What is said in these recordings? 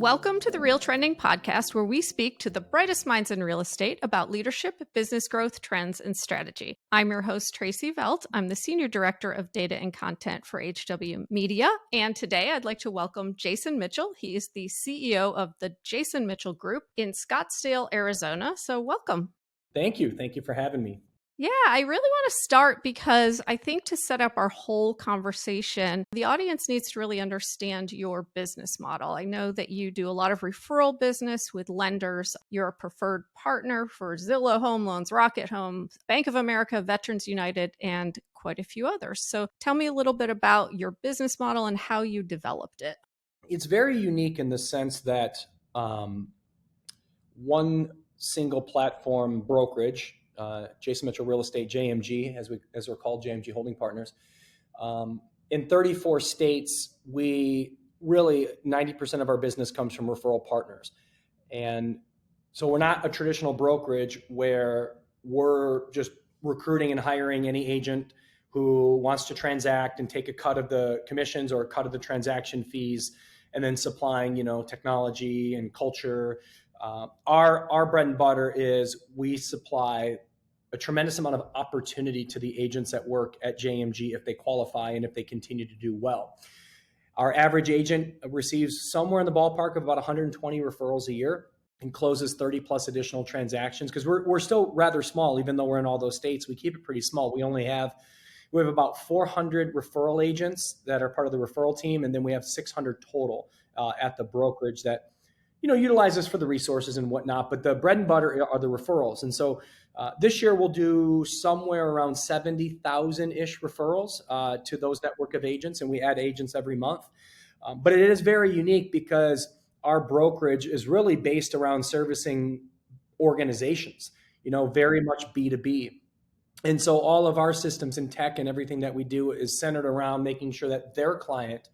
Welcome to the RealTrending podcast, where we speak to the brightest minds in real estate about leadership, business growth, trends, and strategy. I'm your host, Tracey Velt. I'm the Senior Director of Data and Content for HW Media. And today I'd like to welcome Jason Mitchell. He is the CEO of the Jason Mitchell Group in Scottsdale, Arizona. So welcome. Thank you. Thank you for having me. Yeah, I really want to start because I think to set up our whole conversation, the audience needs to really understand your business model. I know that you do a lot of referral business with lenders. You're a preferred partner for Zillow Home Loans, Rocket Home, Bank of America, Veterans United, and quite a few others. So tell me a little bit about your business model and how you developed it. It's very unique in the sense that one single platform brokerage, Jason Mitchell Real Estate, JMG, as we're called, JMG Holding Partners. In 34 states, we really 90% of our business comes from referral partners. And so we're not a traditional brokerage where we're just recruiting and hiring any agent who wants to transact and take a cut of the commissions or a cut of the transaction fees, and then supplying, technology and culture. Our bread and butter is we supply a tremendous amount of opportunity to the agents that work at JMG if they qualify and if they continue to do well. Our average agent receives somewhere in the ballpark of about 120 referrals a year and closes 30 plus additional transactions, because we're still rather small. Even though we're in all those states, we keep it pretty small. We have about 400 referral agents that are part of the referral team, and then we have 600 total at the brokerage that utilize us for the resources and whatnot. But the bread and butter are the referrals. And so this year we'll do somewhere around 70,000-ish referrals to those network of agents, and we add agents every month. But it is very unique because our brokerage is really based around servicing organizations, very much B2B. And so all of our systems and tech and everything that we do is centered around making sure that their client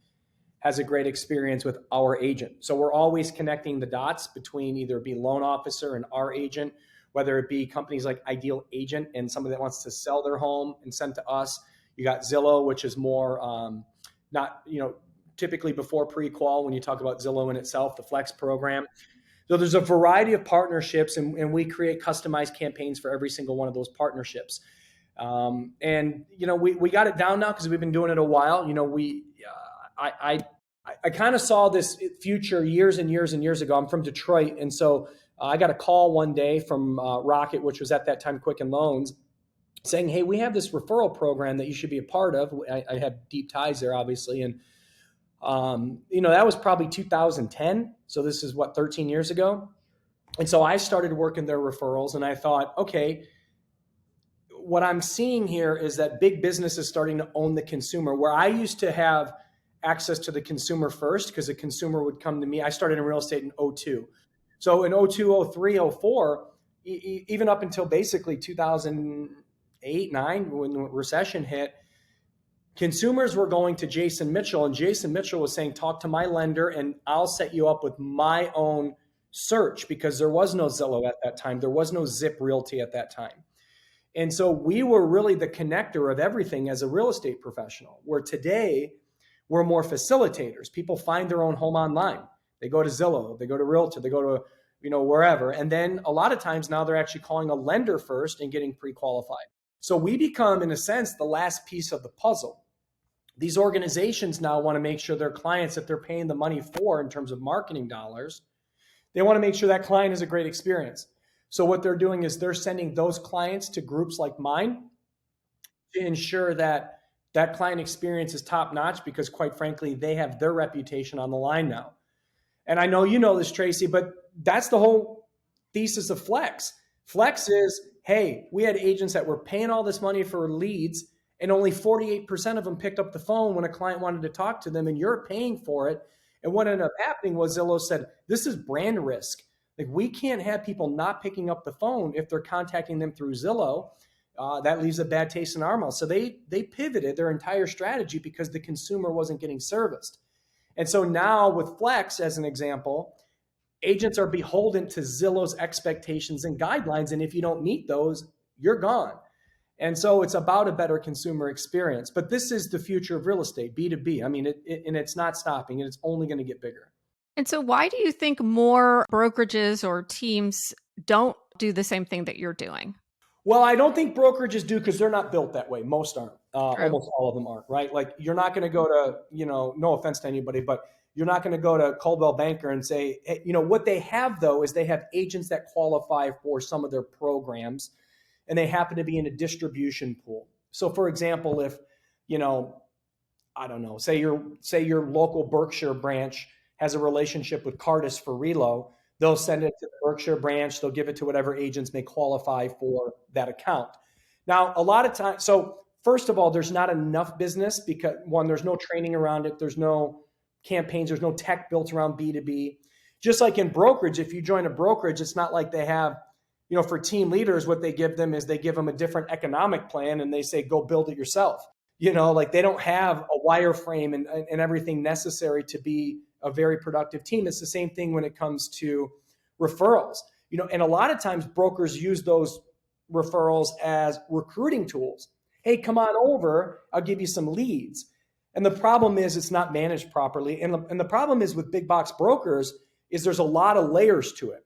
has a great experience with our agent. So we're always connecting the dots between either be loan officer and our agent, whether it be companies like Ideal Agent and somebody that wants to sell their home and send to us. You got Zillow, which is more not, typically before pre-qual when you talk about Zillow in itself, the Flex program. So there's a variety of partnerships, and we create customized campaigns for every single one of those partnerships. And we got it down now because we've been doing it a while. I kind of saw this future years and years and years ago. I'm from Detroit. And so I got a call one day from Rocket, which was at that time Quicken Loans, saying, hey, we have this referral program that you should be a part of. I have deep ties there, obviously. And, that was probably 2010. So this is 13 years ago. And so I started working their referrals, and I thought, okay, what I'm seeing here is that big business is starting to own the consumer, where I used to have access to the consumer first because the consumer would come to me. I started in real estate in 2002. So in 2002, 2003, 2004, even up until basically 2008, 2009, when the recession hit, consumers were going to Jason Mitchell, and Jason Mitchell was saying, talk to my lender and I'll set you up with my own search, because there was no Zillow at that time. There was no Zip Realty at that time. And so we were really the connector of everything as a real estate professional, where today we're more facilitators. People find their own home online. They go to Zillow, they go to Realtor, they go to, wherever. And then a lot of times now they're actually calling a lender first and getting pre-qualified. So we become, in a sense, the last piece of the puzzle. These organizations now want to make sure their clients that they're paying the money for in terms of marketing dollars, they want to make sure that client has a great experience. So what they're doing is they're sending those clients to groups like mine to ensure that that client experience is top notch, because quite frankly, they have their reputation on the line now. And I know you know this, Tracey, but that's the whole thesis of Flex. Flex is, hey, we had agents that were paying all this money for leads, and only 48% of them picked up the phone when a client wanted to talk to them, and you're paying for it. And what ended up happening was Zillow said, this is brand risk. Like, we can't have people not picking up the phone if they're contacting them through Zillow. That leaves a bad taste in our mouth. So they pivoted their entire strategy because the consumer wasn't getting serviced. And so now with Flex, as an example, agents are beholden to Zillow's expectations and guidelines. And if you don't meet those, you're gone. And so it's about a better consumer experience. But this is the future of real estate, B2B. I mean, and it's not stopping, and it's only going to get bigger. And so why do you think more brokerages or teams don't do the same thing that you're doing? Well, I don't think brokerages do because they're not built that way. Most aren't. True. Almost all of them aren't, right? Like you're not going to go to, no offense to anybody, but you're not going to go to Coldwell Banker and say, hey, what they have though is they have agents that qualify for some of their programs and they happen to be in a distribution pool. So for example, if, I don't know, say your local Berkshire branch has a relationship with Cardis for Relo, they'll send it to the Berkshire branch, they'll give it to whatever agents may qualify for that account. Now, a lot of times, so first of all, there's not enough business because one, there's no training around it, there's no campaigns, there's no tech built around B2B. Just like in brokerage, if you join a brokerage, it's not like they have, for team leaders, what they give them is they give them a different economic plan and they say, go build it yourself. Like they don't have a wireframe and everything necessary to be a very productive team. It's the same thing when it comes to referrals. And a lot of times brokers use those referrals as recruiting tools. Hey, come on over, I'll give you some leads. And the problem is it's not managed properly. And the problem is with big box brokers is there's a lot of layers to it.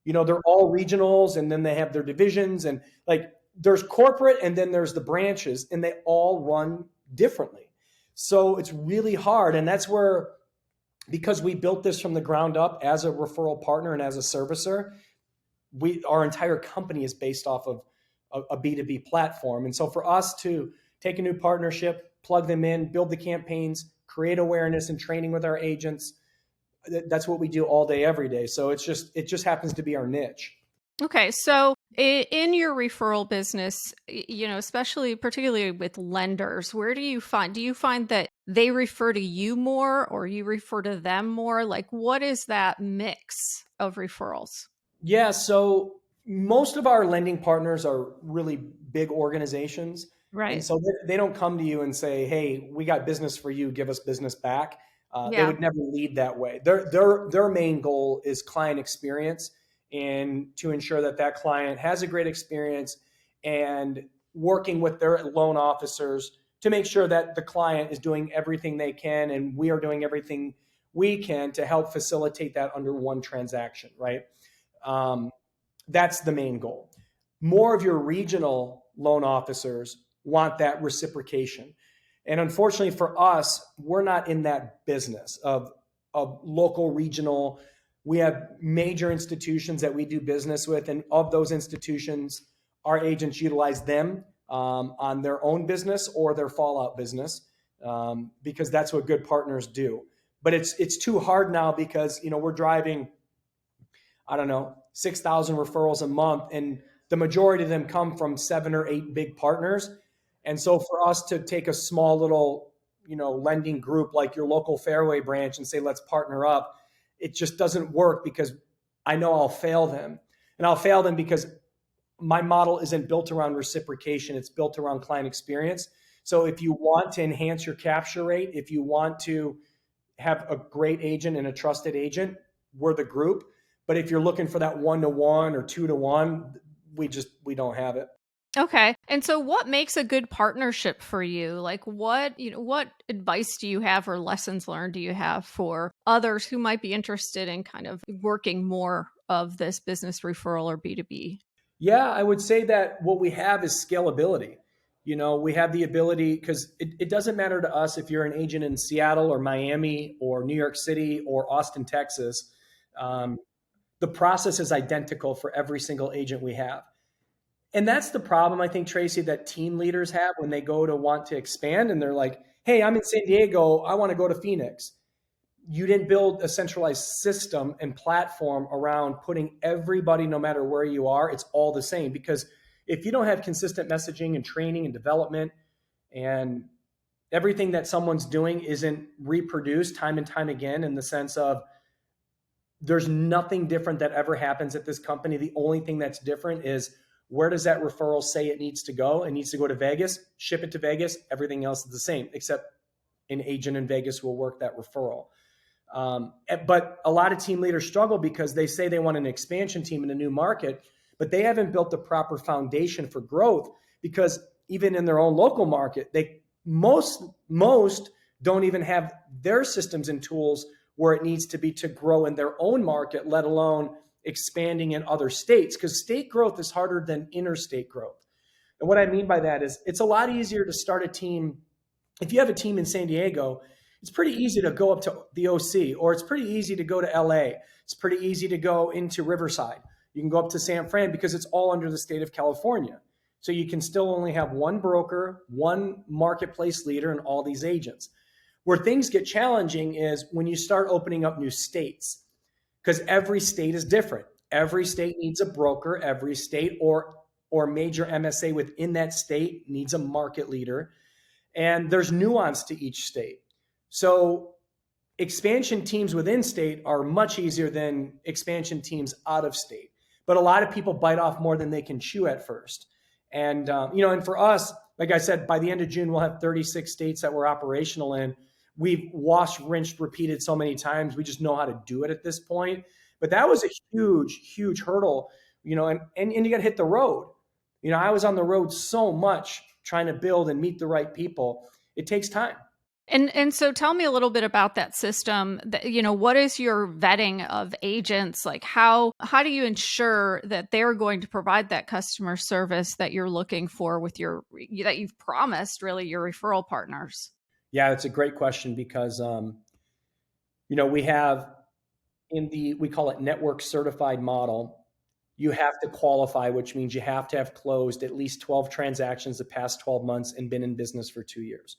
They're all regionals and then they have their divisions and like there's corporate and then there's the branches and they all run differently. So it's really hard. And that's where, because we built this from the ground up as a referral partner and as a servicer, our entire company is based off of a B2B platform. And so for us to take a new partnership, plug them in, build the campaigns, create awareness and training with our agents, that's what we do all day, every day. So it just happens to be our niche. Okay. So in your referral business, especially particularly with lenders, do you find that they refer to you more or you refer to them more? Like what is that mix of referrals? Yeah. So most of our lending partners are really big organizations. And Right. so they don't come to you and say, hey, we got business for you, give us business back. They Yeah. would never lead that way. Their main goal is client experience and to ensure that client has a great experience and working with their loan officers to make sure that the client is doing everything they can and we are doing everything we can to help facilitate that under one transaction, right? That's the main goal. More of your regional loan officers want that reciprocation. And unfortunately for us, we're not in that business of local, regional. We have major institutions that we do business with. And of those institutions, our agents utilize them on their own business or their fallout business because that's what good partners do. But it's too hard now because, we're driving, I don't know, 6,000 referrals a month. And the majority of them come from 7 or 8 big partners. And so for us to take a small little, lending group like your local Fairway branch and say, let's partner up, it just doesn't work because I know I'll fail them. And I'll fail them because my model isn't built around reciprocation. It's built around client experience. So if you want to enhance your capture rate, if you want to have a great agent and a trusted agent, we're the group. But if you're looking for that 1-to-1 or 2-to-1, we don't have it. Okay. And so what makes a good partnership for you? Like what advice do you have or lessons learned do you have for others who might be interested in kind of working more of this business referral or B2B? Yeah, I would say that what we have is scalability. We have the ability because it doesn't matter to us if you're an agent in Seattle or Miami or New York City or Austin, Texas. The process is identical for every single agent we have. And that's the problem, I think, Tracey, that team leaders have when they go to want to expand and they're like, hey, I'm in San Diego, I want to go to Phoenix. You didn't build a centralized system and platform around putting everybody, no matter where you are, it's all the same. Because if you don't have consistent messaging and training and development and everything that someone's doing isn't reproduced time and time again in the sense of there's nothing different that ever happens at this company. The only thing that's different is where does that referral say it needs to go? It needs to go to Vegas, ship it to Vegas. Everything else is the same, except an agent in Vegas will work that referral. But a lot of team leaders struggle because they say they want an expansion team in a new market, but they haven't built the proper foundation for growth because even in their own local market, most don't even have their systems and tools where it needs to be to grow in their own market, let alone expanding in other states, because state growth is harder than interstate growth. And what I mean by that is it's a lot easier to start a team. If you have a team in San Diego, it's pretty easy to go up to the OC, or it's pretty easy to go to LA. It's pretty easy to go into Riverside. You can go up to San Fran because it's all under the state of California. So you can still only have one broker, one marketplace leader, and all these agents. Where things get challenging is when you start opening up new states, because every state is different. Every state needs a broker. Every state or major MSA within that state needs a market leader. And there's nuance to each state. So expansion teams within state are much easier than expansion teams out of state. But a lot of people bite off more than they can chew at first. And, and for us, like I said, by the end of June, we'll have 36 states that we're operational in. We've washed, rinsed, repeated so many times. We just know how to do it at this point. But that was a huge, huge hurdle, and you got to hit the road. I was on the road so much trying to build and meet the right people. It takes time. And so tell me a little bit about that system. That, what is your vetting of agents? Like how do you ensure that they're going to provide that customer service that you're looking for that you've promised really your referral partners? Yeah, it's a great question because, we have we call it network certified model. You have to qualify, which means you have to have closed at least 12 transactions the past 12 months and been in business for 2 years.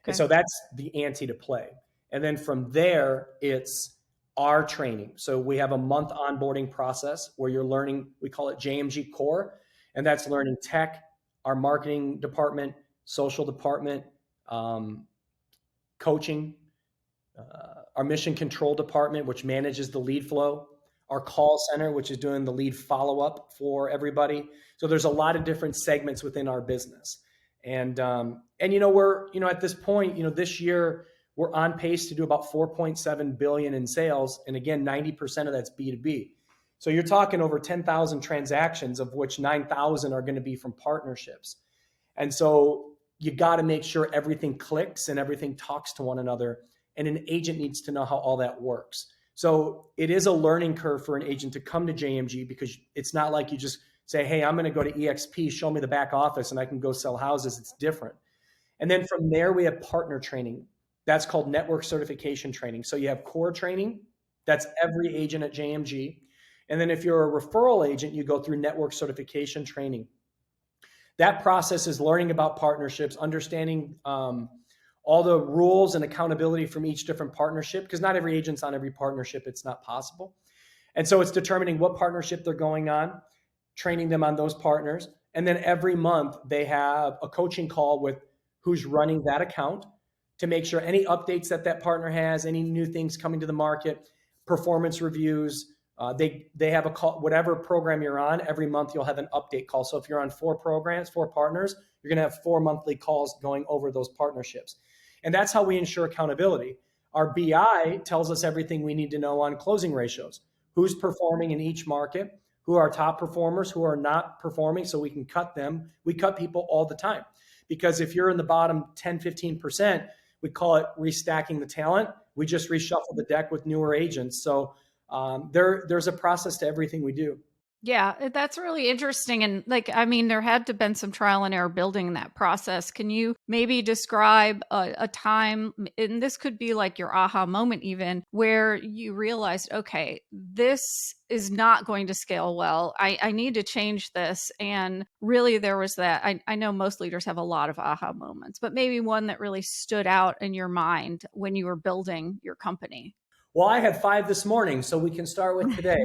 Okay. And so that's the ante to play. And then from there, it's our training. So we have a month onboarding process where you're learning, we call it JMG core, and that's learning tech, our marketing department, social department, coaching, our mission control department, which manages the lead flow, our call center, which is doing the lead follow-up for everybody. So there's a lot of different segments within our business. And we're, at this point, this year we're on pace to do about 4.7 billion in sales. And again, 90% of that's B2B. So you're talking over 10,000 transactions, of which 9,000 are going to be from partnerships. And so you got to make sure everything clicks and everything talks to one another. And an agent needs to know how all that works. So it is a learning curve for an agent to come to JMG, because it's not like you just say, hey, I'm going to go to EXP, show me the back office, and I can go sell houses. It's different. And then from there, we have partner training. That's called network certification training. So you have core training. That's every agent at JMG. And then if you're a referral agent, you go through network certification training. That process is learning about partnerships, understanding all the rules and accountability from each different partnership, because not every agent's on every partnership. It's not possible. And so it's determining what partnership they're going on, training them on those partners. And then every month they have a coaching call with who's running that account to make sure any updates that partner has, any new things coming to the market, performance reviews. They have a call, whatever program you're on, every month you'll have an update call. So if you're on 4 partners, you're going to have 4 monthly calls going over those partnerships. And that's how we ensure accountability. Our BI tells us everything we need to know on closing ratios, who's performing in each market, who are top performers, who are not performing, so we can cut them. We cut people all the time, because if you're in the bottom 10, 15%, we call it restacking the talent. We just reshuffle the deck with newer agents. So there's a process to everything we do. Yeah, that's really interesting. And there had to have been some trial and error building that process. Can you maybe describe a time, and this could be like your aha moment even, where you realized, okay, this is not going to scale well. I need to change this. And really there was that. I know most leaders have a lot of aha moments, but maybe one that really stood out in your mind when you were building your company. Well, I had 5 this morning, so we can start with today.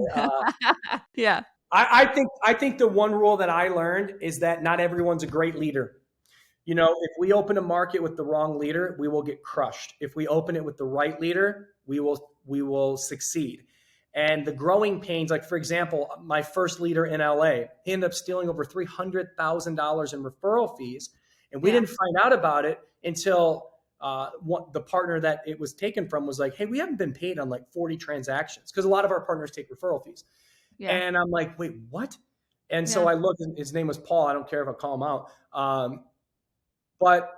Yeah. I think the one rule that I learned is that not everyone's a great leader. If we open a market with the wrong leader, we will get crushed. If we open it with the right leader, we will succeed. And the growing pains, like for example, my first leader in LA, he ended up stealing over $300,000 in referral fees. And we didn't find out about it until the partner that it was taken from was like, hey, we haven't been paid on like 40 transactions, because a lot of our partners take referral fees. Yeah. And I'm like, wait, what? And so I looked, and his name was Paul. I don't care if I call him out. But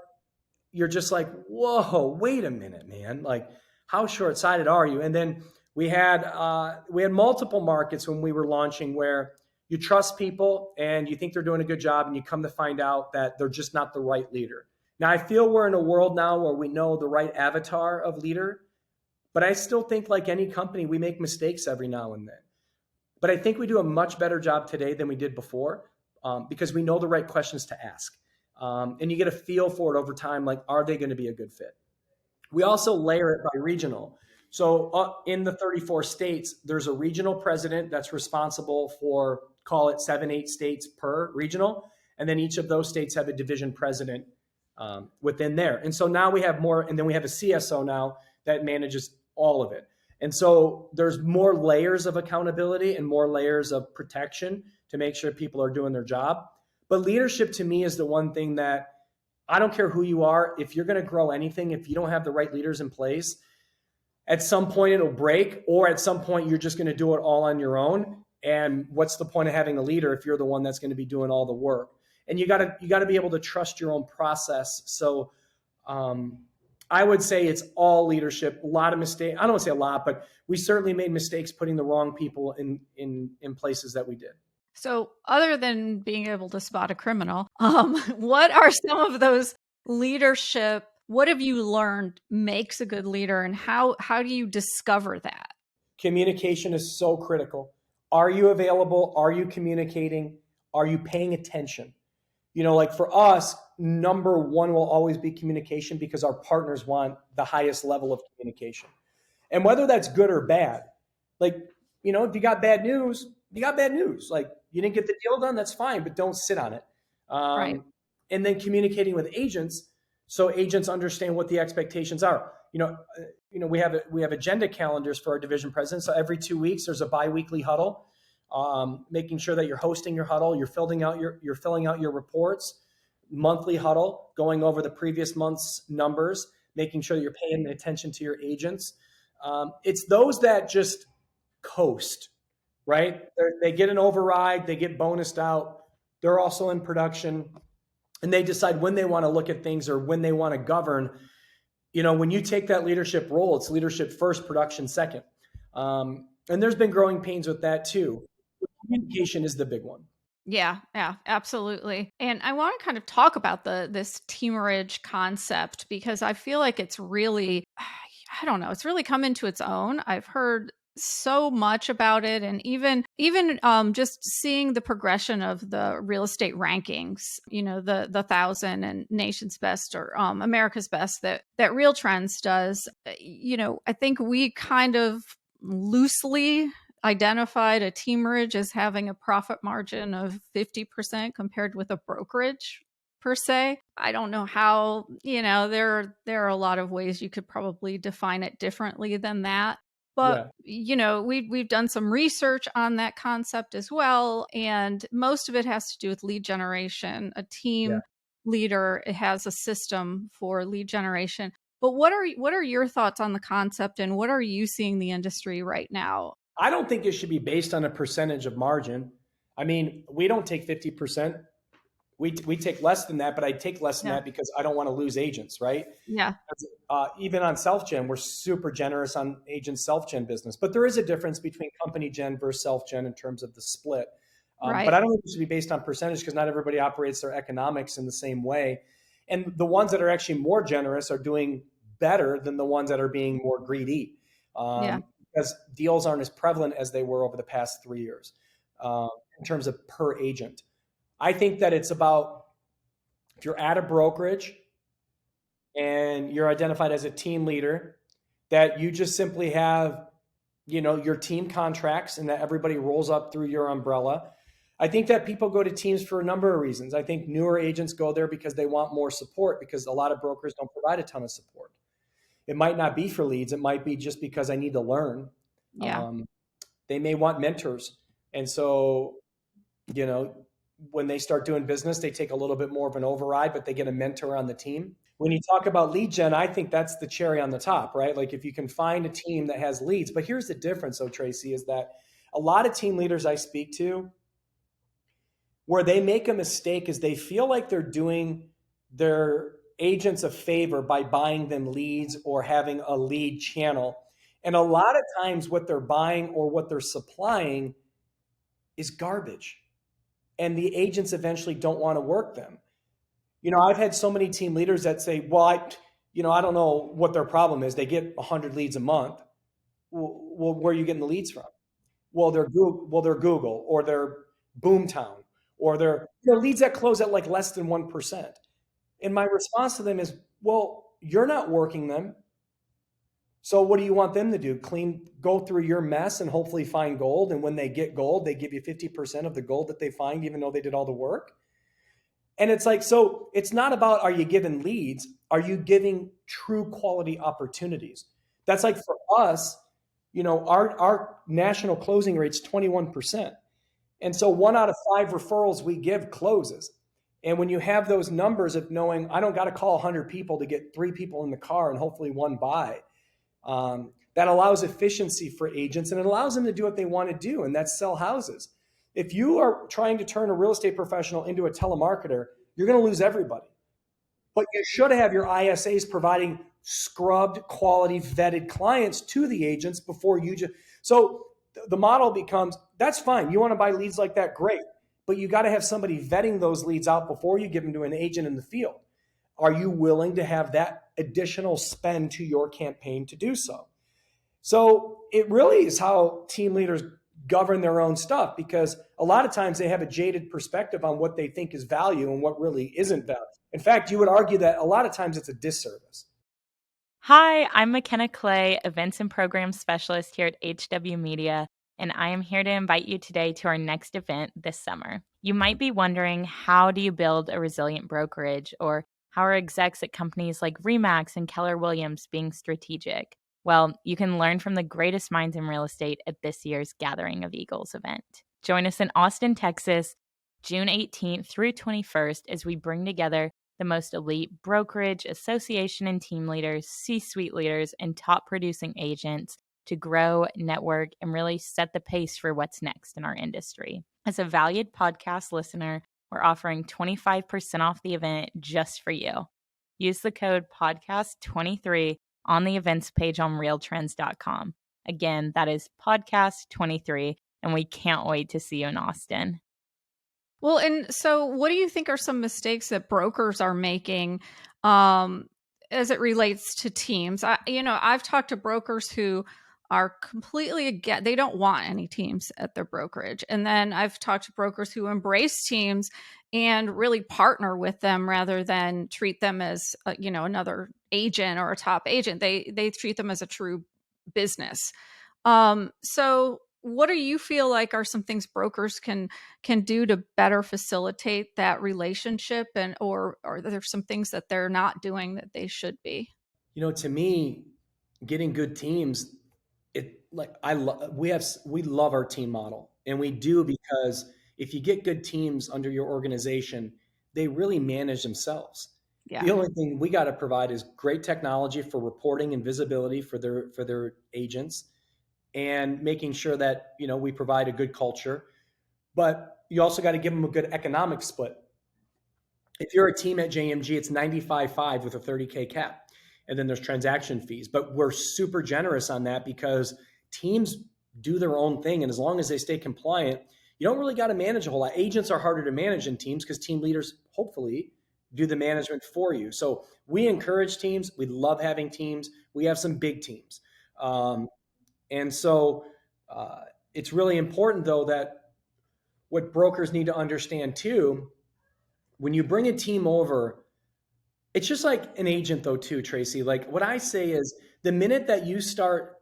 you're just like, whoa, wait a minute, man. Like, How short-sighted are you? And then we had multiple markets when we were launching where you trust people and you think they're doing a good job, and you come to find out that they're just not the right leader. Now, I feel we're in a world now where we know the right avatar of leader, but I still think, like any company, we make mistakes every now and then. But I think we do a much better job today than we did before, because we know the right questions to ask. And you get a feel for it over time, like, are they going to be a good fit? We also layer it by regional. So in the 34 states, there's a regional president that's responsible for, call it 7, 8 states per regional. And then each of those states have a division president within there. And so now we have more, and then we have a CSO now that manages all of it. And so there's more layers of accountability and more layers of protection to make sure people are doing their job. But leadership to me is the one thing that, I don't care who you are, if you're going to grow anything, if you don't have the right leaders in place, at some point it'll break, or at some point you're just going to do it all on your own. And what's the point of having a leader if you're the one that's going to be doing all the work? And you got to be able to trust your own process. So I would say it's all leadership. A lot of mistakes. I don't want to say a lot, but we certainly made mistakes putting the wrong people in places that we did. So other than being able to spot a criminal, what are some of those leadership, what have you learned makes a good leader, and how do you discover that? Communication is so critical. Are you available? Are you communicating? Are you paying attention? Like for us, number one will always be communication, because our partners want the highest level of communication. And whether that's good or bad, like, if you got bad news, you got bad news. Like, you didn't get the deal done, that's fine, but don't sit on it. Right. And then communicating with agents, so agents understand what the expectations are. We have agenda calendars for our division presidents. So every 2 weeks, there's a biweekly huddle, making sure that you're hosting your huddle, you're filling out your reports. Monthly huddle, going over the previous month's numbers, making sure that you're paying attention to your agents. It's those that just coast, right? They get an override, they get bonused out. They're also in production, and they decide when they want to look at things or when they want to govern. When you take that leadership role, it's leadership first, production second. And there's been growing pains with that too. Communication is the big one. Yeah, absolutely. And I want to kind of talk about this teamerage concept, because I feel like it's really, I don't know, it's really come into its own. I've heard so much about it, and even just seeing the progression of the real estate rankings, the 1,000 and Nation's Best, or America's Best, that RealTrends does. I think we kind of loosely identified a teamerage as having a profit margin of 50% compared with a brokerage per se. I don't know how, there are a lot of ways you could probably define it differently than that. But, we've done some research on that concept as well. And most of it has to do with lead generation. A team leader has a system for lead generation. But what are your thoughts on the concept, and what are you seeing the industry right now? I don't think it should be based on a percentage of margin. I mean, we don't take 50%. We take less than that, but I take less than that because I don't want to lose agents, right? Yeah. Even on self-gen, we're super generous on agent self-gen business. But there is a difference between company gen versus self-gen in terms of the split. Right. But I don't think it should be based on percentage, because not everybody operates their economics in the same way. And the ones that are actually more generous are doing better than the ones that are being more greedy. Because deals aren't as prevalent as they were over the past 3 years in terms of per agent. I think that it's about, if you're at a brokerage and you're identified as a team leader, that you just simply have, your team contracts, and that everybody rolls up through your umbrella. I think that people go to teams for a number of reasons. I think newer agents go there because they want more support, because a lot of brokers don't provide a ton of support. It might not be for leads. It might be just because I need to learn. Yeah. They may want mentors. And so, when they start doing business, they take a little bit more of an override, but they get a mentor on the team. When you talk about lead gen, I think that's the cherry on the top, right? Like, if you can find a team that has leads. But here's the difference, though, Tracey, is that a lot of team leaders I speak to, where they make a mistake, is they feel like they're doing their agents a favor by buying them leads or having a lead channel. And a lot of times what they're buying or what they're supplying is garbage. And the agents eventually don't want to work them. I've had so many team leaders that say, well, I don't know what their problem is. They get 100 leads a month. Well, where are you getting the leads from? Well, they're Google or they're Boomtown or they're leads that close at like less than 1%. And my response to them is, well, you're not working them. So what do you want them to do? Go through your mess and hopefully find gold. And when they get gold, they give you 50% of the gold that they find, even though they did all the work. And it's like, so it's not about, are you giving leads? Are you giving true quality opportunities? That's like for us, our national closing rate's 21%. And so 1 out of 5 referrals we give closes. And when you have those numbers of knowing, I don't got to call 100 people to get 3 people in the car and hopefully 1 buy, that allows efficiency for agents and it allows them to do what they want to do, and that's sell houses. If you are trying to turn a real estate professional into a telemarketer, you're going to lose everybody. But you should have your ISAs providing scrubbed, quality, vetted clients to the agents before you just. So the model becomes, that's fine. You want to buy leads like that, great. But you got to have somebody vetting those leads out before you give them to an agent in the field. Are you willing to have that additional spend to your campaign to do so? So it really is how team leaders govern their own stuff, because a lot of times they have a jaded perspective on what they think is value and what really isn't value. In fact, you would argue that a lot of times it's a disservice. Hi, I'm McKenna Clay, Events and Programs Specialist here at HW Media, and I am here to invite you today to our next event this summer. You might be wondering, how do you build a resilient brokerage, or how are execs at companies like RE/MAX and Keller Williams being strategic? Well, you can learn from the greatest minds in real estate at this year's Gathering of Eagles event. Join us in Austin, Texas, June 18th through 21st as we bring together the most elite brokerage, association, and team leaders, C-suite leaders, and top producing agents to grow, network, and really set the pace for what's next in our industry. As a valued podcast listener, we're offering 25% off the event just for you. Use the code podcast23 on the events page on realtrends.com. Again, that is podcast23, and we can't wait to see you in Austin. Well, and so what do you think are some mistakes that brokers are making as it relates to teams? I've talked to brokers who are completely against, they don't want any teams at their brokerage. And then I've talked to brokers who embrace teams and really partner with them rather than treat them as, another agent or a top agent. They treat them as a true business. So what do you feel like are some things brokers can do to better facilitate that relationship, or are there some things that they're not doing that they should be? To me, getting good teams, we love our team model, and we do, because if you get good teams under your organization, they really manage themselves. Yeah. The only thing we got to provide is great technology for reporting and visibility for their agents, and making sure that, we provide a good culture, but you also got to give them a good economic split. If you're a team at JMG, it's 95.5 with a 30K cap. And then there's transaction fees, but we're super generous on that because teams do their own thing. And as long as they stay compliant, you don't really got to manage a whole lot. Agents are harder to manage than teams because team leaders hopefully do the management for you. So we encourage teams. We love having teams. We have some big teams. And so it's really important, though, that what brokers need to understand too, when you bring a team over, it's just like an agent though too, Tracey. Like what I say is, the minute that you start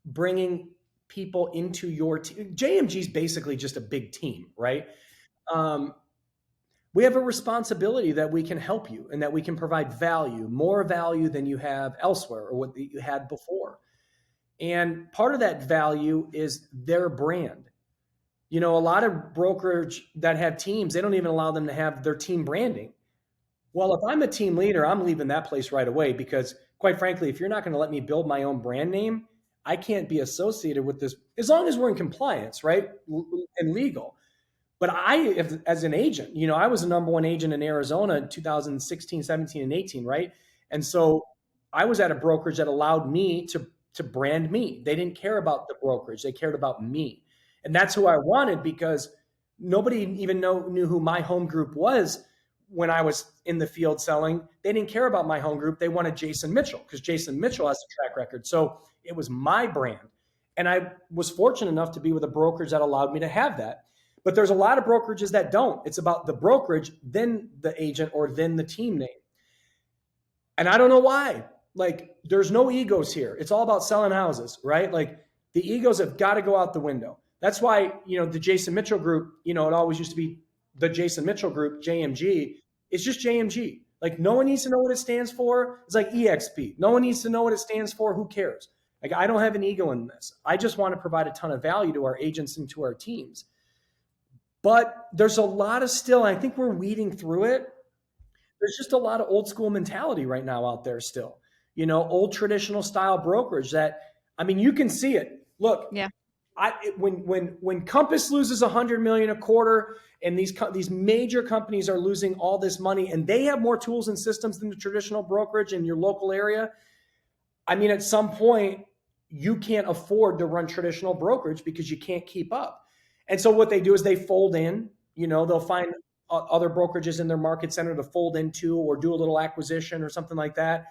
bringing people into your team, JMG is basically just a big team, right? We have a responsibility that we can help you and that we can provide value, more value than you have elsewhere or what you had before. And part of that value is their brand. A lot of brokerage that have teams, they don't even allow them to have their team branding. Well, if I'm a team leader, I'm leaving that place right away, because quite frankly, if you're not going to let me build my own brand name, I can't be associated with this as long as we're in compliance, right? And legal. But as an agent, I was the number one agent in Arizona in 2016, 17, and 18, right? And so I was at a brokerage that allowed me to brand me. They didn't care about the brokerage. They cared about me. And that's who I wanted, because nobody even knew who my home group was when I was in the field selling. They didn't care about my home group. They wanted Jason Mitchell, because Jason Mitchell has a track record. So it was my brand. And I was fortunate enough to be with a brokerage that allowed me to have that. But there's a lot of brokerages that don't. It's about the brokerage, then the agent, or then the team name. And I don't know why. Like, there's no egos here. It's all about selling houses, right? Like, the egos have got to go out the window. That's why, the Jason Mitchell group, it always used to be the Jason Mitchell group, JMG. It's just JMG. Like, no one needs to know what it stands for. It's like EXP. No one needs to know what it stands for. Who cares? Like, I don't have an ego in this. I just want to provide a ton of value to our agents and to our teams. But there's a lot of still, I think we're weeding through it. There's just a lot of old school mentality right now out there still. Old traditional style brokerage that, you can see it. Look, yeah. When Compass loses $100 million a quarter, and these major companies are losing all this money, and they have more tools and systems than the traditional brokerage in your local area, at some point you can't afford to run traditional brokerage because you can't keep up. And so what they do is they fold in. They'll find other brokerages in their market center to fold into, or do a little acquisition or something like that.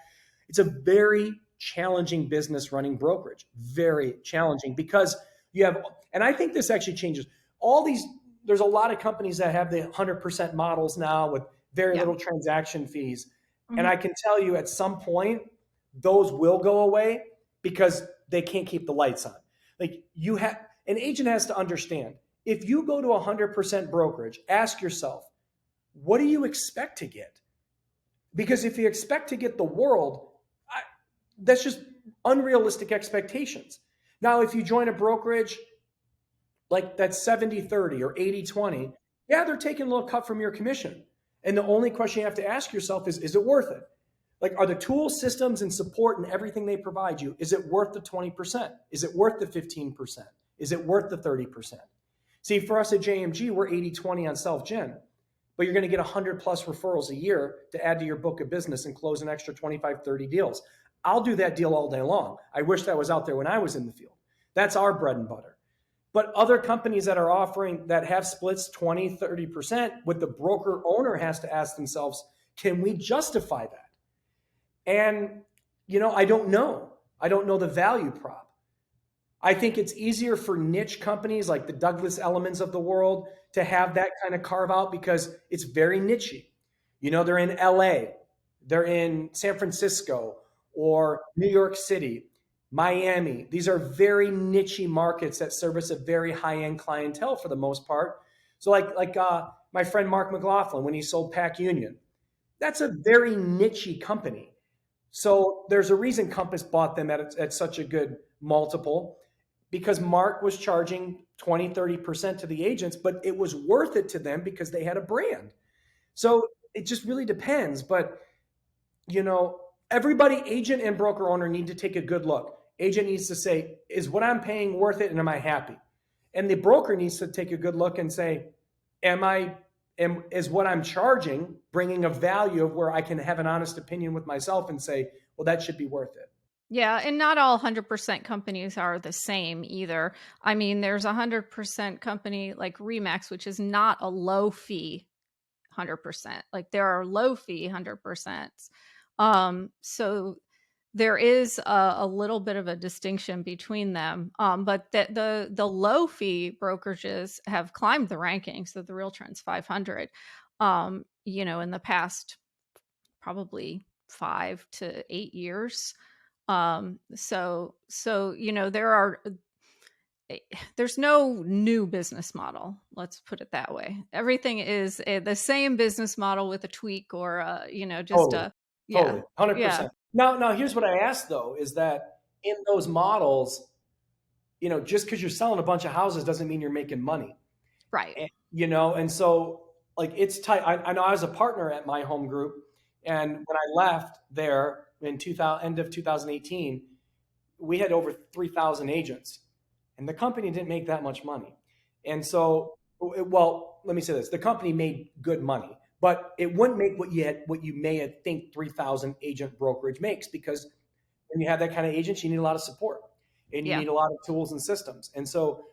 It's a very challenging business running brokerage, very challenging, because you have, and I think this actually changes there's a lot of companies that have the 100% models now with very little transaction fees. Mm-hmm. And I can tell you at some point, those will go away because they can't keep the lights on. Like, an agent has to understand, if you go to 100% brokerage, ask yourself, what do you expect to get? Because if you expect to get the world, that's just unrealistic expectations. Now, if you join a brokerage like that's 70-30 or 80-20, they're taking a little cut from your commission. And the only question you have to ask yourself is it worth it? Like, are the tools, systems, and support and everything they provide you, is it worth the 20%? Is it worth the 15%? Is it worth the 30%? See, for us at JMG, we're 80-20 on self-gen, but you're going to get 100 plus referrals a year to add to your book of business and close an extra 25, 30 deals. I'll do that deal all day long. I wish that was out there when I was in the field. That's our bread and butter. But other companies that are offering, that have splits 20, 30%, what the broker owner has to ask themselves, can we justify that? And, I don't know. I don't know the value prop. I think it's easier for niche companies like the Douglas Ellimans of the world to have that kind of carve out, because it's very niche-y. They're in LA, they're in San Francisco, or New York City, Miami. These are very niche-y markets that service a very high-end clientele for the most part. So like my friend Mark McLaughlin, when he sold Pac Union, that's a very niche-y company. So there's a reason Compass bought them at such a good multiple, because Mark was charging 20, 30% to the agents, but it was worth it to them because they had a brand. So it just really depends. But, everybody, agent and broker owner, need to take a good look. Agent needs to say, is what I'm paying worth it, and am I happy? And the broker needs to take a good look and say, is what I'm charging bringing a value of where I can have an honest opinion with myself and say, well, that should be worth it. Yeah, and not all 100% companies are the same either. There's a 100% company like Remax, which is not a low fee 100%. Like, there are low fee 100%. So there is a little bit of a distinction between them. But the low fee brokerages have climbed the rankings of the RealTrends 500, in the past probably 5 to 8 years. So there's no new business model. Let's put it that way. Everything is the same business model with a tweak or Totally. 100%. Yeah. Now here's what I asked though, is that in those models, just because you're selling a bunch of houses doesn't mean you're making money. Right. And, and so like, it's tight. I know I was a partner at my home group, and when I left there in end of 2018, we had over 3,000 agents, and the company didn't make that much money. And so Well, let me say this. The company made good money, but it wouldn't make what you may have think 3,000 agent brokerage makes, because when you have that kind of agents, you need a lot of support and you Yeah. need a lot of tools and systems. And so,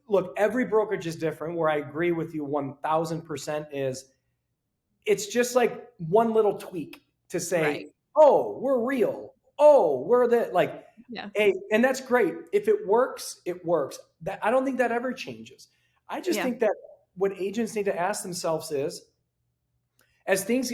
look, every brokerage is different. Where I agree with you 1,000% is it's just like one little tweak to say, Right. oh, we're real. Oh, we're the like, Yeah. hey, and that's great. If it works, it works. That I don't think that ever changes. I just Yeah. think that what agents need to ask themselves is, as things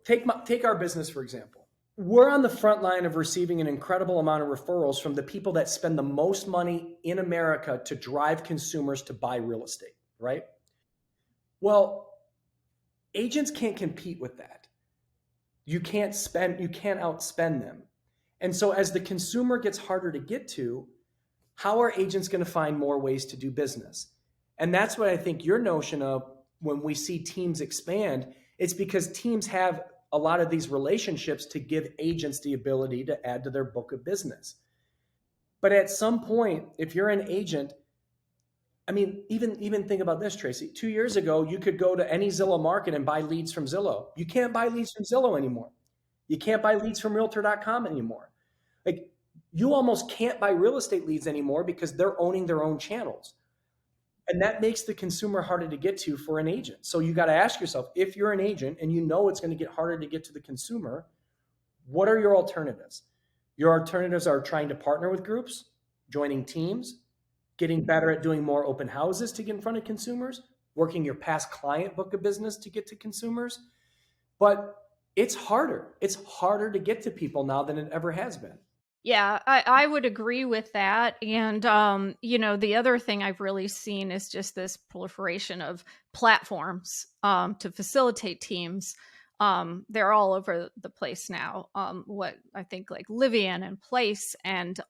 take our business for example, we're on the front line of receiving an incredible amount of referrals from the people that spend the most money in America to drive consumers to buy real estate, right? Well, agents can't compete with that. You can't outspend them. And so as the consumer gets harder to get to, how are agents going to find more ways to do business? And that's what I think your notion of when we see teams expand, it's because teams have a lot of these relationships to give agents the ability to add to their book of business. But at some point, if you're an agent, I mean, even think about this, Tracey. 2 years ago, you could go to any Zillow market and buy leads from Zillow. You can't buy leads from Zillow anymore. You can't buy leads from realtor.com anymore. Like, you almost can't buy real estate leads anymore because they're owning their own channels. And that makes the consumer harder to get to for an agent. So you got to ask yourself, if you're an agent and you know it's going to get harder to get to the consumer, what are your alternatives? Your alternatives are trying to partner with groups, joining teams, getting better at doing more open houses to get in front of consumers, working your past client book of business to get to consumers. But it's harder. It's harder to get to people now than it ever has been. Yeah, I would agree with that. And, the other thing I've really seen is just this proliferation of platforms to facilitate teams. They're all over the place now. What I think like Livian and Place and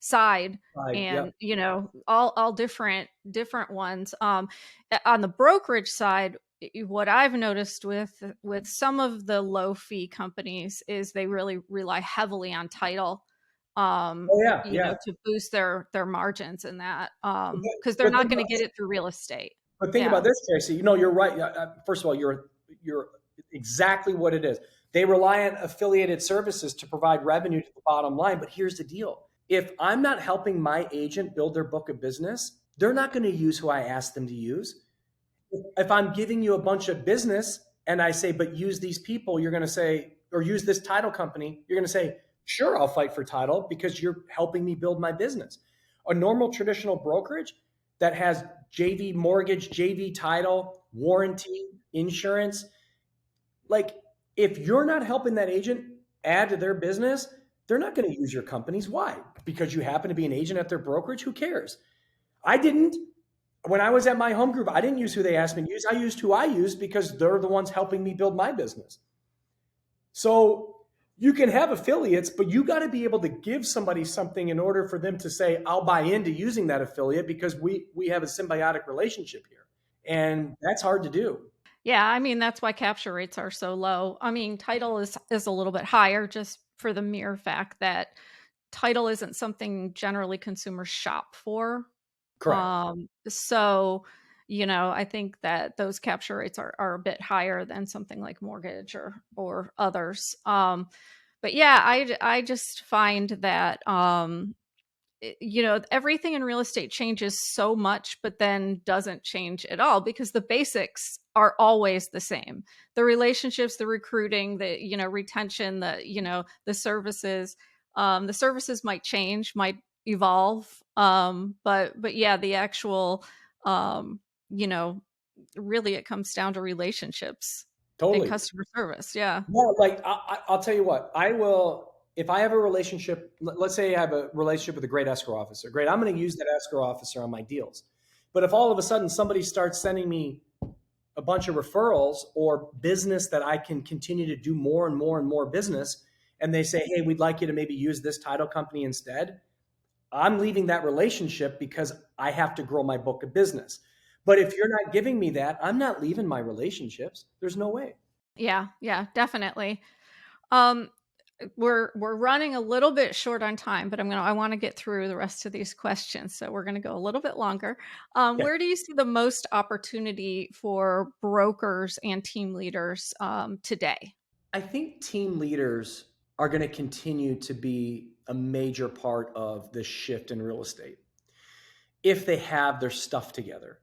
Side Yep. and, all different ones. On the brokerage side, what I've noticed with some of the low fee companies is they really rely heavily on title Oh yeah. to boost their margins in that, But, because they're but not think going about to get it through real estate. But think Yeah. about this, Tracy. You're right. First of all, you're exactly what it is. They rely on affiliated services to provide revenue to the bottom line. But here's the deal: if I'm not helping my agent build their book of business, they're not going to use who I ask them to use. If I'm giving you a bunch of business and I say, but use these people, you're going to say, or use this title company, you're going to say, sure, I'll fight for title because you're helping me build my business. A normal traditional brokerage that has JV mortgage, JV title, warranty, insurance, like if you're not helping that agent add to their business, they're not going to use your companies. Why? Because you happen to be an agent at their brokerage? Who cares? I didn't. When I was at my home group, I didn't use who they asked me to use. I used who I used because they're the ones helping me build my business. So you can have affiliates, but you got to be able to give somebody something in order for them to say, I'll buy into using that affiliate because we have a symbiotic relationship here. And that's hard to do. Yeah, I mean, that's why capture rates are so low. I mean, title is a little bit higher just for the mere fact that title isn't something generally consumers shop for. Correct. So, I think that those capture rates are a bit higher than something like mortgage or others. But yeah, I just find that everything in real estate changes so much, but then doesn't change at all because the basics are always the same. The relationships, the recruiting, the retention, the services. The services might change, might evolve, but yeah, the actual you know really it comes down to relationships and Totally. customer service. Yeah. Well, like I'll tell you what, I will, if I have a relationship, let's say I have a relationship with a great escrow officer, great, I'm going to use that escrow officer on my deals. But if all of a sudden somebody starts sending me a bunch of referrals or business that I can continue to do more and more and more business, and they say, hey, we'd like you to maybe use this title company instead, I'm leaving that relationship because I have to grow my book of business. But if you're not giving me that, I'm not leaving my relationships. There's no way. Yeah, definitely. Um, we're running a little bit short on time, but I want to get through the rest of these questions, so we're going to go a little bit longer. Yeah. Where do you see the most opportunity for brokers and team leaders today? I think team leaders are going to continue to be a major part of this shift in real estate if they have their stuff together.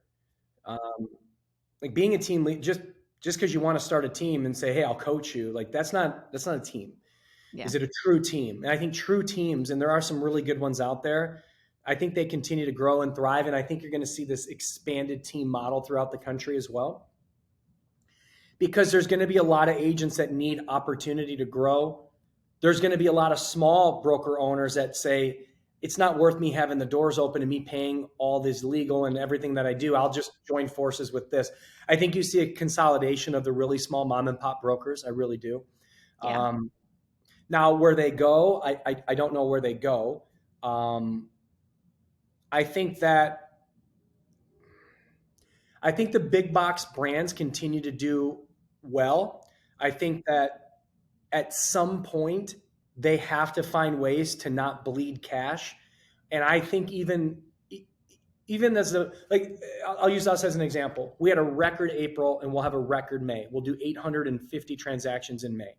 Like being a team lead, just because you want to start a team and say, "Hey, I'll coach you," like that's not a team. Yeah. Is it a true team? And I think true teams, and there are some really good ones out there, I think they continue to grow and thrive. And I think you're going to see this expanded team model throughout the country as well, because there's going to be a lot of agents that need opportunity to grow. There's going to be a lot of small broker owners that say, it's not worth me having the doors open and me paying all this legal and everything that I do. I'll just join forces with this. I think you see a consolidation of the really small mom and pop brokers. I really do. Yeah. Now, where they go, I don't know where they go. I think the big box brands continue to do well. I think that at some point they have to find ways to not bleed cash. And I think even as I'll use us as an example. We had a record April and we'll have a record May. We'll do 850 transactions in May.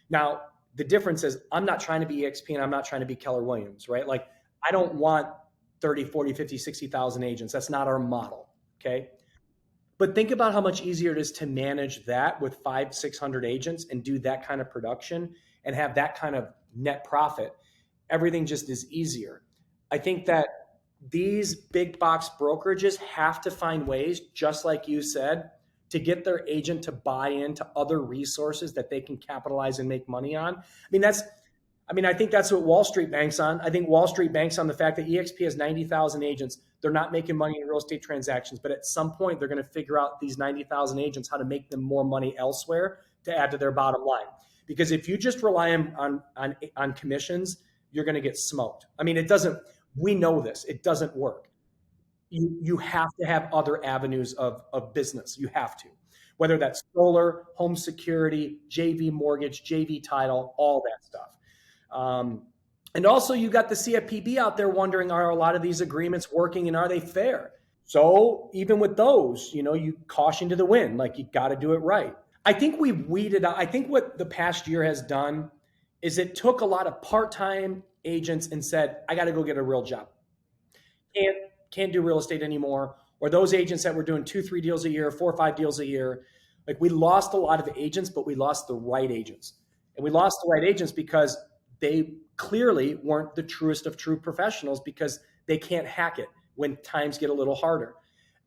Now, the difference is I'm not trying to be EXP and I'm not trying to be Keller Williams, right? Like I don't want 30, 40, 50, 60,000 agents. That's not our model. Okay. But think about how much easier it is to manage that with 500, 600 agents and do that kind of production and have that kind of net profit. Everything just is easier. I think that these big box brokerages have to find ways, just like you said, to get their agent to buy into other resources that they can capitalize and make money on. I think that's what Wall Street banks on. I think Wall Street banks on the fact that EXP has 90,000 agents. They're not making money in real estate transactions, but at some point they're going to figure out these 90,000 agents how to make them more money elsewhere to add to their bottom line. Because if you just rely on commissions, you're going to get smoked. We know this. It doesn't work. You have to have other avenues of business. You have to, whether that's solar, home security, JV mortgage, JV title, all that stuff. And also you got the CFPB out there wondering, are a lot of these agreements working and are they fair? So even with those, you caution to the wind, like you got to do it right. I think we've weeded out. I think what the past year has done is it took a lot of part-time agents and said, I got to go get a real job. Can't do real estate anymore. Or those agents that were doing 2-3 deals a year, 4 or 5 deals a year. Like we lost a lot of agents, but we lost the right agents. And we lost the right agents because they clearly weren't the truest of true professionals because they can't hack it when times get a little harder.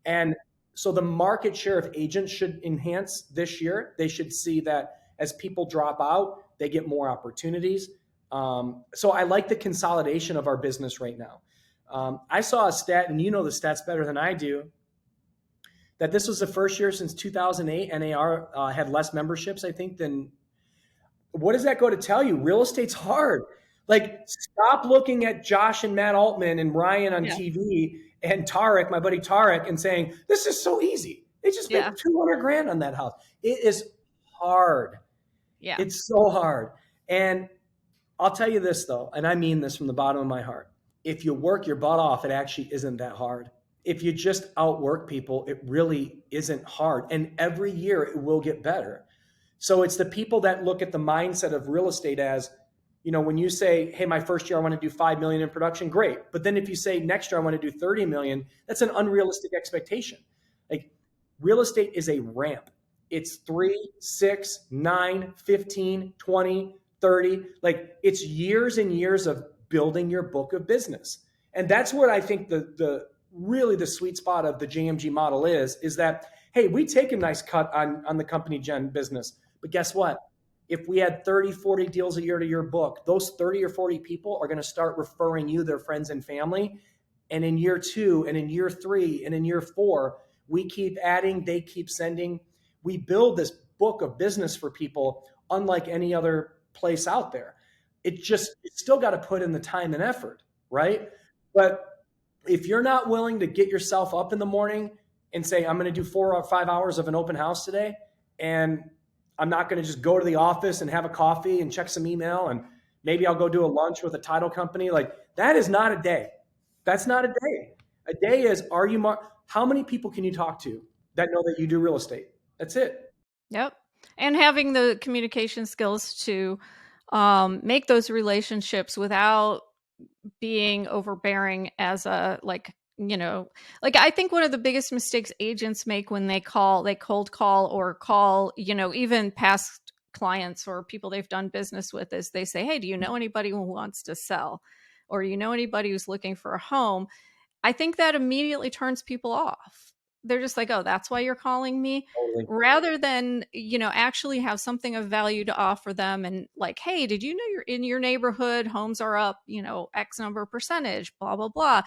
And so the market share of agents should enhance this year. They should see that as people drop out, they get more opportunities. So I like the consolidation of our business right now. I saw a stat, and you know the stats better than I do, that this was the first year since 2008 NAR had less memberships, I think, than. What does that go to tell you? Real estate's hard. Like, stop looking at Josh and Matt Altman and Ryan on TV and Tarek, my buddy Tarek, and saying, this is so easy. They just made $200,000 on that house. It is hard. Yeah. It's so hard. And I'll tell you this, though, and I mean this from the bottom of my heart. If you work your butt off, it actually isn't that hard. If you just outwork people, it really isn't hard. And every year it will get better. So it's the people that look at the mindset of real estate as, when you say, hey, my first year I want to do 5 million in production, great. But then if you say next year I want to do 30 million, that's an unrealistic expectation. Like real estate is a ramp. It's 3, 6, 9, 15, 20, 30. Like it's years and years of building your book of business. And that's what I think the really the sweet spot of the JMG model is that, hey, we take a nice cut on the company gen business. But guess what? If we had 30, 40 deals a year to your book, those 30 or 40 people are going to start referring you their friends and family. And in year 2 and in year 3 and in year 4, we keep adding, they keep sending. We build this book of business for people unlike any other place out there. It's still got to put in the time and effort, right? But if you're not willing to get yourself up in the morning and say, I'm going to do 4 or 5 hours of an open house today, and I'm not going to just go to the office and have a coffee and check some email, and Maybe I'll go do a lunch with a title company. Like, that is not a day. That's not a day. A day is, how many people can you talk to that know that you do real estate? That's it. Yep. And having the communication skills to make those relationships without being overbearing as a, like, I think one of the biggest mistakes agents make when they cold call or call, even past clients or people they've done business with, is they say, hey, do you know anybody who wants to sell? Or do you know anybody who's looking for a home? I think that immediately turns people off. They're just like, oh, that's why you're calling me? Totally. Rather than, actually have something of value to offer them. And like, hey, did you know you're in your neighborhood, homes are up, X number of percentage, blah, blah, blah.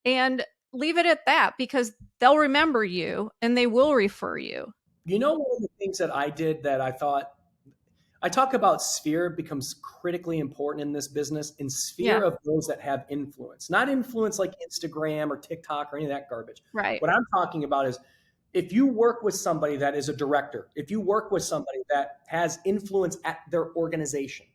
And leave it at that, because they'll remember you and they will refer you. One of the things that I did that I talk about sphere becomes critically important in this business, and sphere of those that have influence, not influence like Instagram or TikTok or any of that garbage. Right. What I'm talking about is, if you work with somebody that is a director, if you work with somebody that has influence at their organization,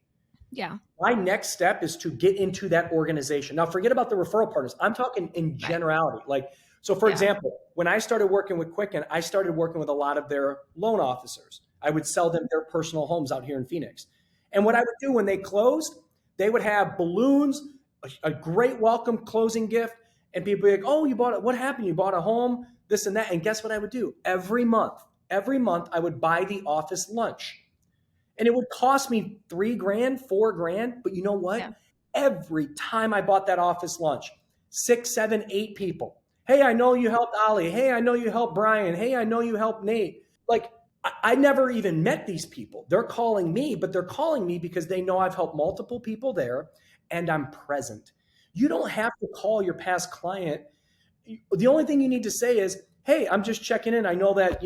my next step is to get into that organization. Now, forget about the referral partners. I'm talking in generality. Like, so for example, when I started working with Quicken, I started working with a lot of their loan officers. I would sell them their personal homes out here in Phoenix. And what I would do when they closed, they would have balloons, a great welcome closing gift. And people would be like, oh, what happened? You bought a home, this and that. And guess what I would do? Every month, I would buy the office lunch. And it would cost me $3,000, $4,000. But you know what? Yeah. Every time I bought that office lunch, 6, 7, 8 people. Hey, I know you helped Ollie. Hey, I know you helped Brian. Hey, I know you helped Nate. Like, I never even met these people. They're calling me, but they're calling me because they know I've helped multiple people there and I'm present. You don't have to call your past client. The only thing you need to say is, hey, I'm just checking in. I know that,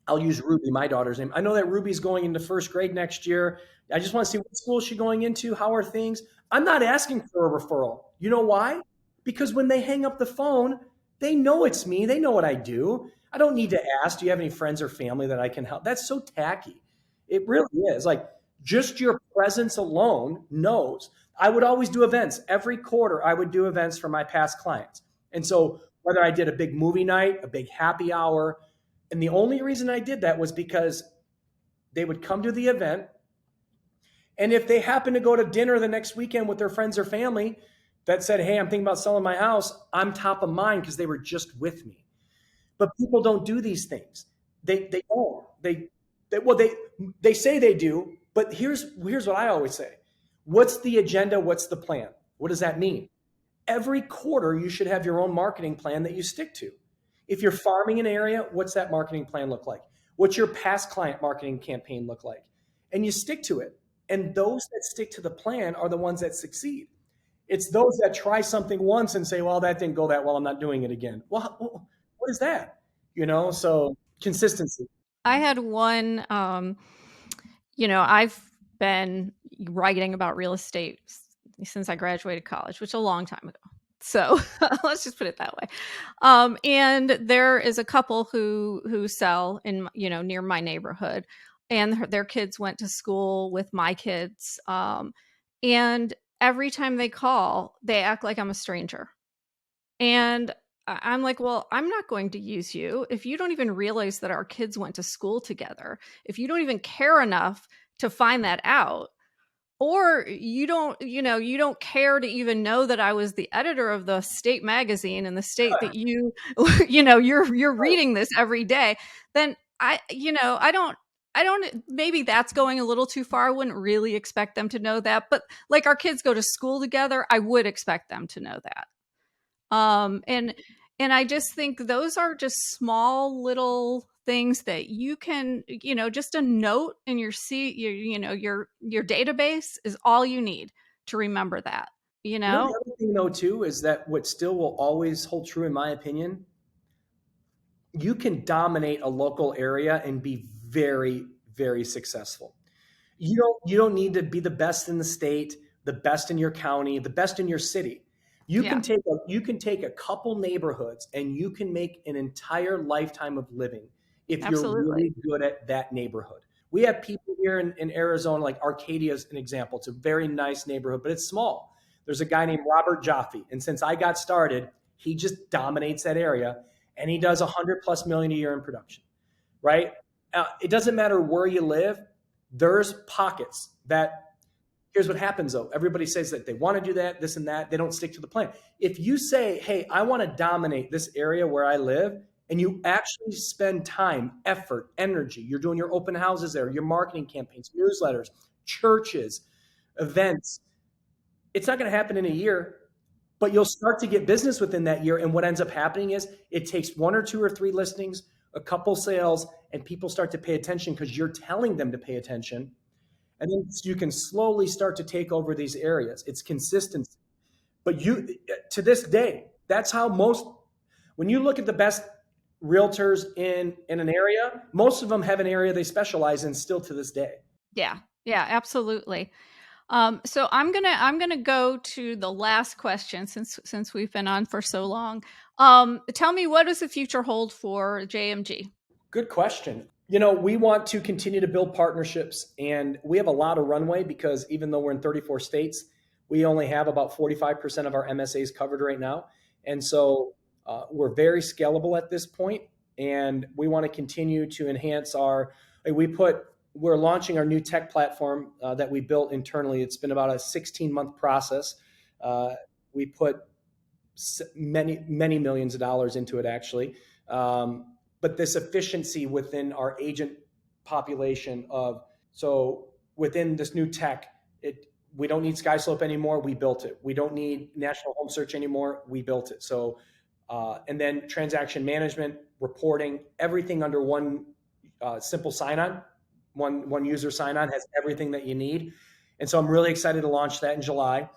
I'll use Ruby, my daughter's name. I know that Ruby's going into first grade next year. I just want to see what school is she going into. How are things? I'm not asking for a referral. You know why? Because when they hang up the phone, they know it's me. They know what I do. I don't need to ask, do you have any friends or family that I can help? That's so tacky. It really is. Like, just your presence alone knows. I would always do events. Every quarter, I would do events for my past clients. And so whether I did a big movie night, a big happy hour, and the only reason I did that was because they would come to the event. And if they happen to go to dinner the next weekend with their friends or family that said, hey, I'm thinking about selling my house, I'm top of mind because they were just with me. But people don't do these things. They don't. They say they do, but here's what I always say. What's the agenda? What's the plan? What does that mean? Every quarter, you should have your own marketing plan that you stick to. If you're farming an area, what's that marketing plan look like? What's your past client marketing campaign look like? And you stick to it. And those that stick to the plan are the ones that succeed. It's those that try something once and say, well, that didn't go that well, I'm not doing it again. Well, what is that? So consistency. I had one, I've been writing about real estate since I graduated college, which is a long time ago. So let's just put it that way. And there is a couple who sell in, near my neighborhood, and their kids went to school with my kids. And every time they call, they act like I'm a stranger. And I'm like, well, I'm not going to use you if you don't even realize that our kids went to school together, if you don't even care enough to find that out, or you don't care to even know that I was the editor of the state magazine in the state that you're reading this every day, then I don't, maybe that's going a little too far. I wouldn't really expect them to know that, but like, our kids go to school together, I would expect them to know that. And I just think those are just small little things that you can, just a note in your your database is all you need to remember that, The other thing though too is that what still will always hold true in my opinion, you can dominate a local area and be very, very successful. You don't need to be the best in the state, the best in your county, the best in your city. You can take a couple neighborhoods and you can make an entire lifetime of living if you're really good at that neighborhood. We have people here in Arizona, like Arcadia is an example. It's a very nice neighborhood, but it's small. There's a guy named Robert Jaffe. And since I got started, he just dominates that area, and he does 100+ million a year in production, right? It doesn't matter where you live. There's pockets that, here's what happens though. Everybody says that they want to do that, this and that. They don't stick to the plan. If you say, hey, I want to dominate this area where I live, and you actually spend time, effort, energy, you're doing your open houses there, your marketing campaigns, newsletters, churches, events, it's not going to happen in a year, but you'll start to get business within that year. And what ends up happening is it takes 1 or 2 or 3 listings, a couple sales, and people start to pay attention because you're telling them to pay attention. And then you can slowly start to take over these areas. It's consistency. But to this day, that's how when you look at the best realtors in an area, most of them have an area they specialize in still to this day. Yeah, absolutely. So I'm gonna go to the last question since we've been on for so long. Tell me, what does the future hold for JMG? Good question. We want to continue to build partnerships, and we have a lot of runway because even though we're in 34 states, we only have about 45% of our MSAs covered right now. And so we're very scalable at this point, and we want to continue to enhance we're launching our new tech platform that we built internally. It's been about a 16-month process. We put many millions of dollars into it, actually. But this efficiency within our agent population so within this new tech, we don't need SkySlope anymore. We built it. We don't need National Home Search anymore. We built it. So, and then transaction management, reporting, everything under one simple sign-on. One user sign-on has everything that you need. And so I'm really excited to launch that in July.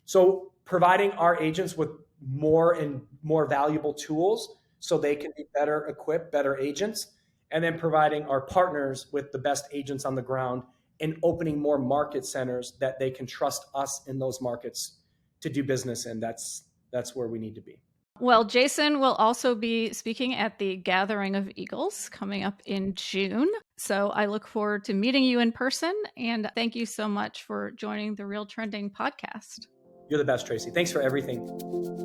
So providing our agents with more and more valuable tools so they can be better equipped, better agents, and then providing our partners with the best agents on the ground and opening more market centers that they can trust us in those markets to do business in. That's where we need to be. Well, Jason will also be speaking at the Gathering of Eagles coming up in June. So I look forward to meeting you in person. And thank you so much for joining the RealTrending podcast. You're the best, Tracey. Thanks for everything.